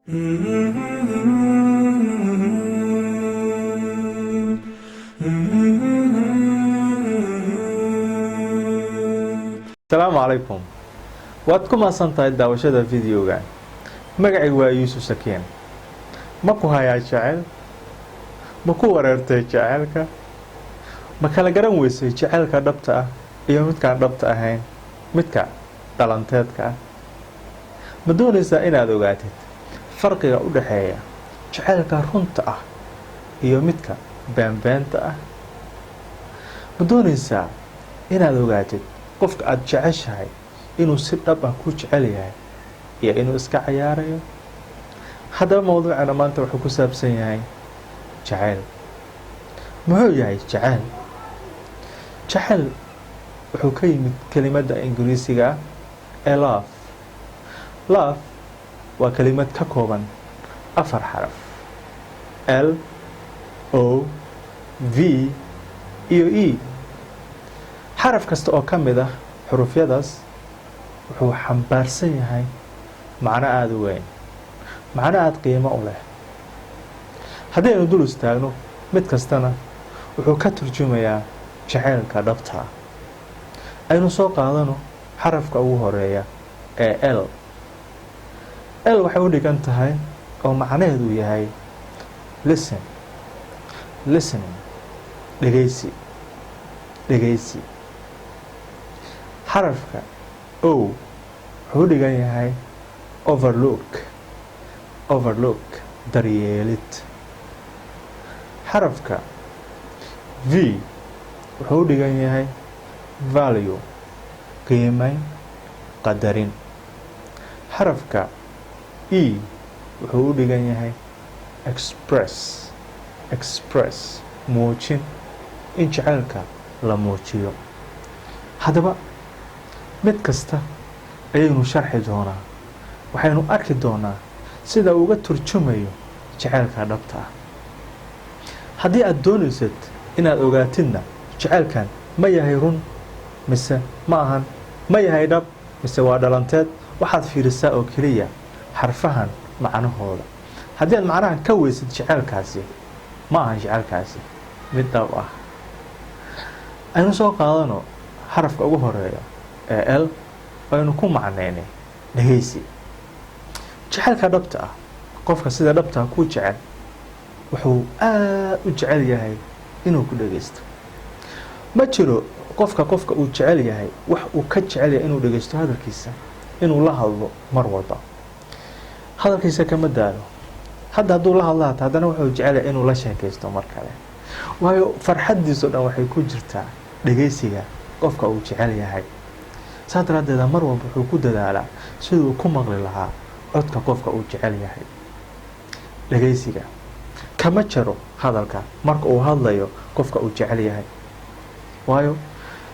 السلام عليكم. وادكم أصنطا داوشة فيديو جان مقعي ويوسف سكين ماكو هاي شعل ماكو وررتي شعلك ما كلا جرام ويسي شعلك دبتة iyo midkaan dhabta ahayn midka dhalanteedka ma doonaysaa inaad ogaatid farqiga u dhaxeeya jacaylka runta ah iyo midka beenbeenta ah ma doonaysaa inaad ogaatid qofka aad jeceshahay inuu si dhab ah ku jecel yahay iyo inuu iska ciyaarayo haddaba mawduucana maanta wuxuu ku saabsan yahay jacayl muxuu yahay jacayl wuxuu ka yimid kelimada ingiriisiga ee love waa kelimad ka kooban 4 xaraf L O V iyo E xaraf kasta oo ka mid ah xurufyadaas wuxuu xambaarsan yahay macno aad u weyn macno aad qiimo u leh haddii aynu dul istaagno mid kastana wuxuu ka turjumayaa jacaylka dhabta aynu soo qaadano xarafka ugu horeeya ee L waxay u dhigan tahay oo macnaheedu yahay listening dhegeysi xarafka O wuxuu u dhigan yahay overlook daryeelid xarafka V wuxuu u dhigan yahay value qiimayn qadarin xarafka E wuxuu u dhigan yahay express muujin in jacaylka la muujiyo haddaba mid kasta ayaynu sharxi doonaa waxaynu arki doonaa sida uga turjumayo jacaylka dhabta ah haddii aad doonaysad inaad ogaatidna jacaylkan ma yahay run mise ma ahan ma yahay dhab mise waa dhalanteed waxaad fiirisaa oo keliya xarfahan macnahooda haddii aad macnahan ka weysid jacaylkaasi ma ahan jacaylkaasi mid dhab ah aynu soo qaadano xarafka ugu horeeya ee L aynu ku macneynay dhegeysi jacaylka dhabta ah qofka sida dhabta ku jecel wuxuu aad u jecel yahay inuu ku dhegeysto ma jiro qofka uu jecel yahay wax uu ka jecel yahay inuu dhageysto hadalkiisa inuu la hadlo mar walba hadalkiisa kama daalo hadduu la hadlo haddana wuxuu jecel yahay inuu la sheekaysto mar kale waayo farxadiisu dhan waxay ku jirtaa dhageysiga qofka uu jecel yahay saa daraadeed mar walba wuxuu ku dadaalaa siduu ku maqli lahaa codka qofka uu jecel yahay dhageysiga kama jaro hadalka marka uu hadlayo qofka uu jecel yahay waayo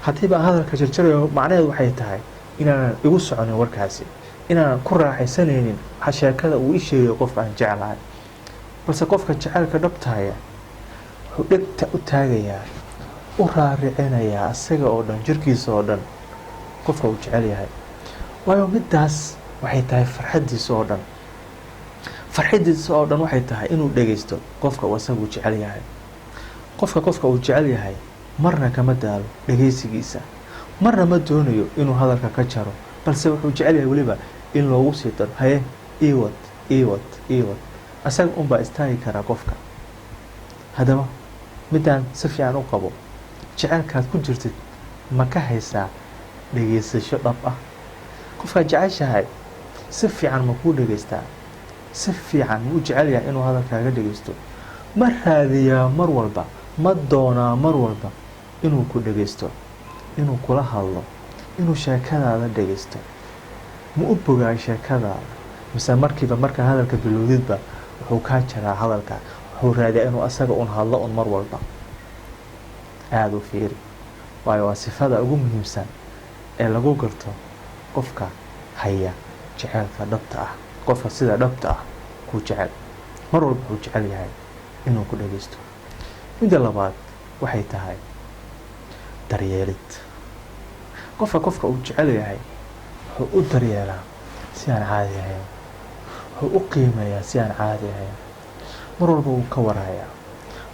haddii baan hadalka jarjarayo macnaheedu waxay tahay inaanan igu soconin warkaasi inaanan ku raaxaysanaynin sheekada uu ii sheegayo qofka aan jeclahay balse qofka jacaylka dhabtahaya wuxuu dhegta u taagayaa u raaricinayaa asaga oo dhan jirkiisa oo dhan qofka uu jecel yahay waayo midaas waxay tahay farxadiisa oo dhan waxay tahay inuu dhageysto qofka uu asagu jecel yahay qofka uu jecel yahay marna kama daalo dhageysigiisa marna ma doonayo inuu hadalka ka jaro balse wuxuu jecel yahay weliba in loogu sii daro haye iwad asaga unbaa istaagi karaa qofka haddaba midaan si fiican u qabo jacaylkaad ku jirtid ma ka haysaa dhageysasho dhab ah qofkaad jeceshahay si fiican ma kuu dhageystaa si fiican ma u jecel yahay inuu hadalkaaga dhageysto ma raadiyaa mar walba ma doonaa mar walba inuu ku dhageysto inuu kula hadlo inuu sheekadaada dhageysto ma u bogaa sheekadaada mise markiiba markaa hadalka bilowdidba wuxuu kaa jaraa hadalka wuxuu raadiyaa inuu asaga un hadlo un mar walba aada u fiiri waayo waa sifada ugu muhiimsan ee lagu garto qofka haya jacaylka dhabta ah qofka sida dhabta ah ku jecel mar walba wuxuu jecel yahay inuu ku dhageysto midda labaad waxay tahay daryeelid qofka uu jecel yahay wuxuu u daryeelaa si aan caadi ahayn wuxuu u qiimeeyaa si aan caadi ahayn. mar walba wuu ka warhayaa,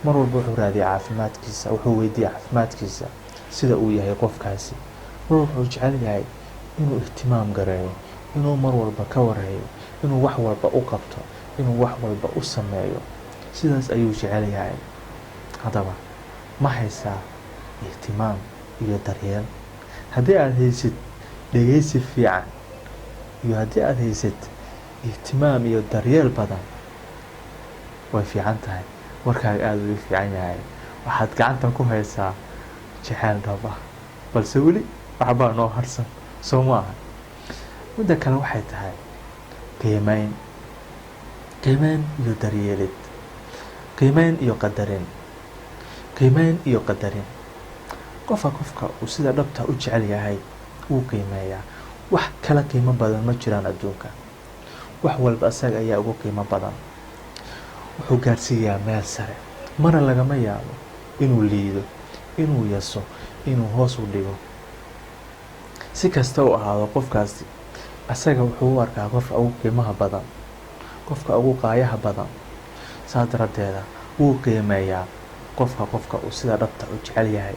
mar walba wuxuu raadiyaa caafimaadkiisa, wuxuu weydiiyaa caafimaadkiisa sida uu yahay qofkaasi. mar walba wuxuu jecel yahay inuu ihtimaam gareeyo, inuu mar walba ka warhayo, inuu wax walba u qabto, inuu wax walba u sameeyo. sidaas ayuu jecel yahay. haddaba ma haysaa ihtimaam iyo daryeel? haddii aad haysid dhegeysi fiican iyo haddii aad haysid ihtimaam iyo daryeel badan, way fiican tahay. warkaaga aada ugu fiican yahay. waxaad gacanta ku haysaa jacayl dhab ah, balse weli waxbaa noo harsan, soo ma aha? midda kale waxay tahay qiimeyn iyo daryeelid, qiimeyn iyo qadarin. qofka uu sida dhabta u jecel yahay wuu qiimeeyaa. wax kala qiimo badan ma jiraan adduunka. wax walba asaga ayaa ugu qiimo badan. wuxuu gaarsiiyaa meel sare, mana lagama yaabo inuu liido, inuu yaso, inuu hoos u dhigo. si kasta u ahaado qofkaasi, asaga wuxuu u arkaa qofka ugu qiimaha badan, qofka ugu qaayaha badan. saa daradeeda wuu qiimeeyaa qofka uu sida dhabta u jecel yahay.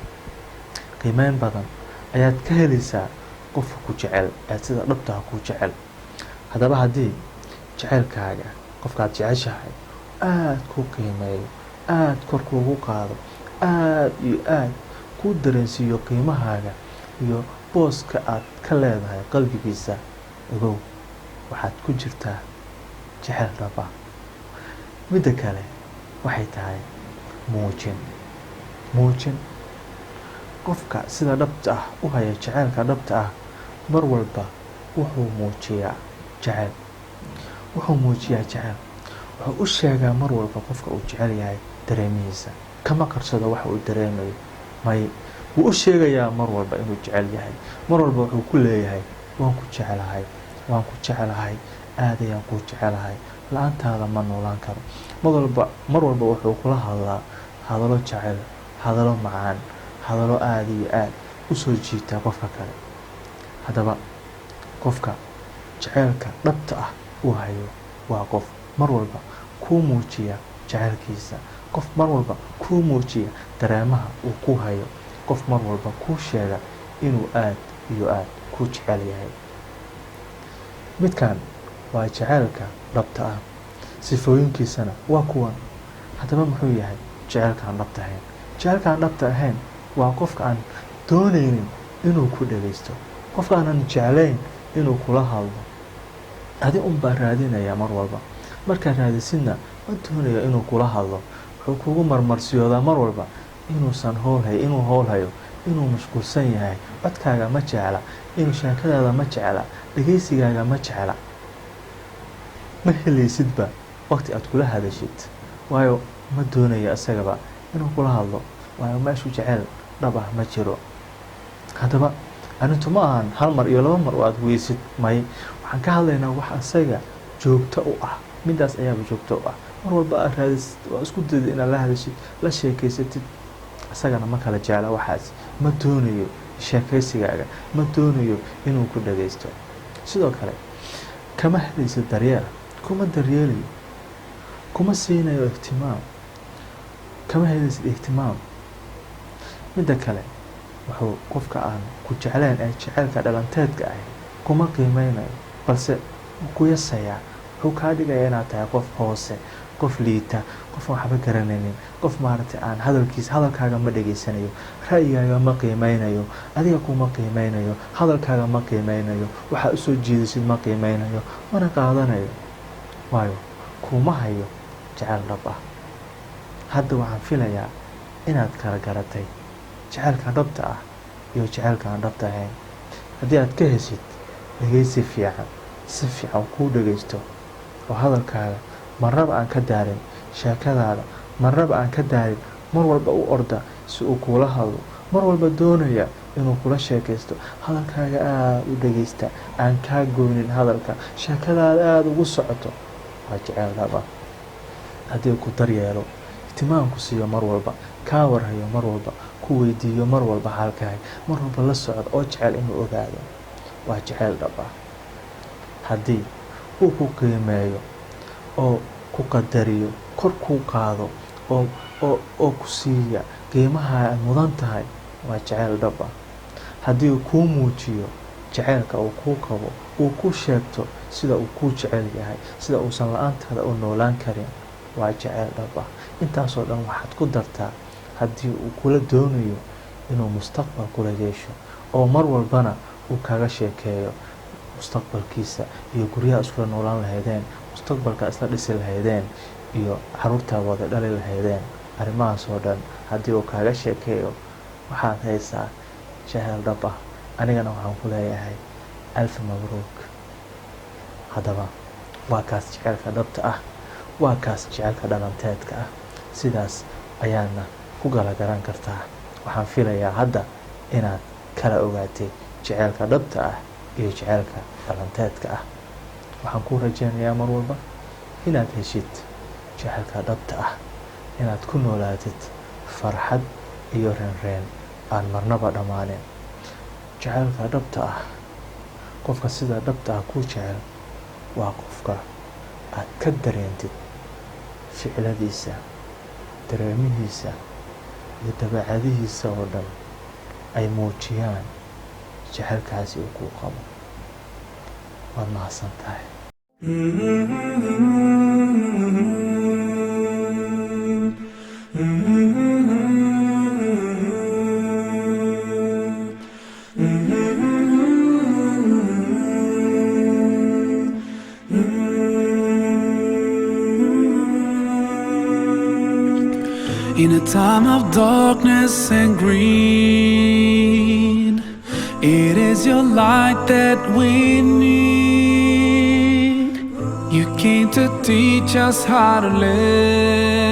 qiimeyn badan ayaad ka helaysaa qofka ku jecel ee sida dhabta ku jecel. haddaba haddii jacaylkaaga qofkaad jeceshahay aad ku qiimeeyo, aad kor kuugu qaado, aad iyo aad ku dareensiiyo qiimahaaga iyo booska aad ka leedahay qalbigiisa, ogow waxaad ku jirtaa jacayl dhab ah. midda kale waxay tahay muujin. qofka sida dhabta ah u haya jacaylka dhabta ah mar walba wuxuu muujiyaa jacayl. wuxuu u sheegaa mar walba qofka uu jecel yahay dareemihiisa. kama qarsado waxa uu dareemayo, wuu u sheegayaa mar walba inuu jecel yahay. mar walba wuxuu ku leeyahay waan ku jecelahay, aad ayaan kuu jecelahay, la-aantaada ma noolaan karo. mar walba wuxuu kula hadlaa hadallo jecel, hadallo macaan, hadallo aada iyo aad u soo jiita qofka kale. haddaba qofka jacaylka dhabta ah uu hayo waa qof mar walba kuu muujiya jacaylkiisa, qof mar walba kuu muujiya dareemaha uu ku hayo, qof mar walba kuu sheega inuu aad iyo aad ku jecel yahay. midkan waa jacaylka dhabta ah. sifooyinkiisana waa kuwan. haddaba muxuu yahay jacaylkaan dhabta ahayn? jacaylkaan dhabta ahayn waa qofka aan doonaynin inuu ku dhageysto, qofka aanan jeclayn inuu kula hadlo. adi unbaa raadinaya mar walba. markaad raadisidna ma doonayo inuu kula hadlo. wuxuu kugu marmarsiyoodaa mar walba inuu howl hayo, inuu mashquulsan yahay, codkaaga ma jecla, inuu sheekadaada ma jecla, dhageysigaaga ma jecla. ma helaysidba waqti aad kula hadashid, waayo ma doonayo isagaba inuu kula hadlo, waayo meeshu jecel dhab ah ma jiro. haddaba arrintu ma ahan hal mar iyo laba mar oo aad weysid, waxaan ka hadlaynaa wax asaga joogto u ah. midaas ayaaba joogto u ah. mar walba aad raadisid, waa isku dayda inaad la hadashid, la sheekeysatid, isagana ma kala jecla waxaas. ma doonayo sheekeysigaaga, ma doonayo inuu ku dhageysto. sidoo kale kama helaysid daryeel, kuma daryeelayo, kuma siinayo ihtimaam, kama helaysid ihtimaam. midda kale wuxuu qofka aan ku jeclayn ee jacaylka dhalanteedka ah kuma qiimeynayo, balse wuu ku yasayaa. wuxuu kaa dhigayaa inaad tahay qof hoose, qof liita, qof waxba garanaynin, qof aan hadalkaaga ma dhageysanayo, ra'yigaaga ma qiimeynayo, adiga kuma qiimeynayo, hadalkaaga ma qiimeynayo, waxaa usoo jiidasid ma qiimeynayo, mana qaadanayo, waayo kuma hayo jacayl dhab ah. hadda waxaan filayaa inaad kala garatay jacaylka dhabta ah iyo jacaylka aan dhabta ahayn. haddii aad ka heshid dhageysi fiican, si fiican kuu dhageysto, oo hadalkaaga marnaba aan ka daarin, sheekadaada marnaba aan ka daarin, mar walba u orda si uu kula hadlo, mar walba doonaya inuu kula sheekaysto, hadalkaaga aada u dhageysta, aan kaa goynin hadalka, sheekadaada aada ugu socoto, waa jacayl dhab ah. haddii ku daryeelo, ihtimaamku siiyo mar walba, kaa warhayo mar walba, ku weydiiyo mar walba xaalkaaga, mar walba la socdo oo jecel inuu ogaado, waa jacayl dhab ah. haddii uu ku qiimeeyo oo ku qadariyo, kor kuu qaado, oo ku siiya qiimaha aad mudan tahay, waa jacayl dhab ah. Haddii uu kuu muujiyo jacaylka uu kuu qabo, uu ku sheegto sida uu kuu jecel yahay, sida uusan la-aantaada u noolaan karin, waa jacayl dhab ah. Intaasoo dhan waxaad ku dartaa haddii uu kula doonayo inuu mustaqbal kula yeesho, oo mar walbana uu kaga sheekeeyo mustaqbalkiisa iyo guryaha iskula noolaan lahaydeen, mustaqbalka isla dhisi lahaydeen, iyo caruurtaa wada dhali lahaydeen. Arrimahaas oo dhan haddii uu kaaga sheekeeyo, waxaad haysaa jacayl dhab ah. Anigana waxaan ku leeyahay alf mabruuk. Haddaba waa kaas jacaylka dhabta ah, waa kaas jacaylka dhalanteedka ah. Sidaas ayaadna ku garan kartaa. Waxaan filayaa hadda inaad kala ogaatay jacaylka dhabta ah iyo jacaylka dhalanteedka ah. Waxaan kuu rajaynayaa mar walba inaad heshid jacaylka dhabta ah, inaad ku noolaatid farxad iyo reenreen aan marnaba dhammaanin. Jacaylka dhabta ah, qofka sida dhabta ah kuu jecel waa qofka aad ka dareentid ficiladiisa, dareemihiisa iyo dabeecadihiisa oo dhan ay muujiyaan jacaylkaasi uu kuu qabo. waad mahadsan tahay. In a time of darkness and greed, it is your light that we need. You came to teach us how to live.